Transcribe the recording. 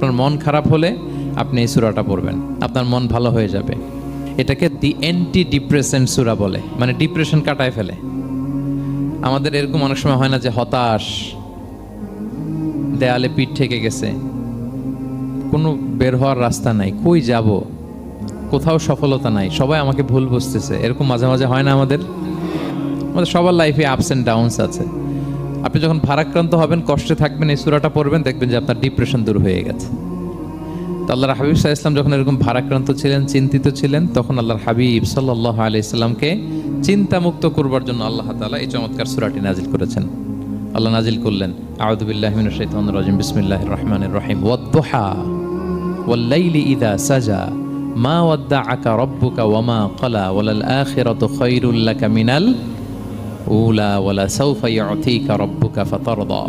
আপনার মন খারাপ হলে আপনি এই সূরাটা পড়বেন, আপনার মন ভালো হয়ে যাবে। এটাকে দি অ্যান্টি ডিপ্রেসেন্ট সূরা বলে, মানে ডিপ্রেশন কাটায় ফেলে। আমাদের এরকম অনেক সময় হয় না যে হতাশ, দেয়ালে পিঠ ঠেকে গেছে, কোনো বের হওয়ার রাস্তা নাই, কই যাব, কোথাও সফলতা নাই, সবাই আমাকে ভুল বুঝতেছে, এরকম মাঝে মাঝে হয় না আমাদের? আমাদের সবার লাইফে আপস অ্যান্ড ডাউনস আছে। আপনি যখন ভারাক্রান্ত হবেন, কষ্টে থাকবেন, এই সূরাটা পড়বেন, দেখবেন যে আপনার ডিপ্রেশন দূর হয়ে গেছে। তো আল্লাহর হাবিব সাল্লাল্লাহু আলাইহি ওয়াসাল্লাম যখন এরকম ভারাক্রান্ত ছিলেন, চিন্তিত ছিলেন, তখন আল্লাহর হাবিব সাল্লাল্লাহু আলাইহি সাল্লামকে চিন্তামুক্ত করবার জন্য আল্লাহ তাআলা এই চমৎকার সূরাটি নাজিল করেছেন। আল্লাহ নাজিল করলেন, আউযু বিল্লাহি মিনাশ শাইতানির রাজিম, বিসমিল্লাহির রহমানির রহিম, ওয়াদ-দুহা ওয়াল-লাইলি ইযা সাজা মা ওয়াদ্দাআকা রাব্বুকা ওয়া মা ক্বালা ওয়ালাল আখিরাতু খায়রুল লাকা মিনাল উলা ওয়ালা সাওফা ইউতিকা রাব্বুকা ফাতারদা।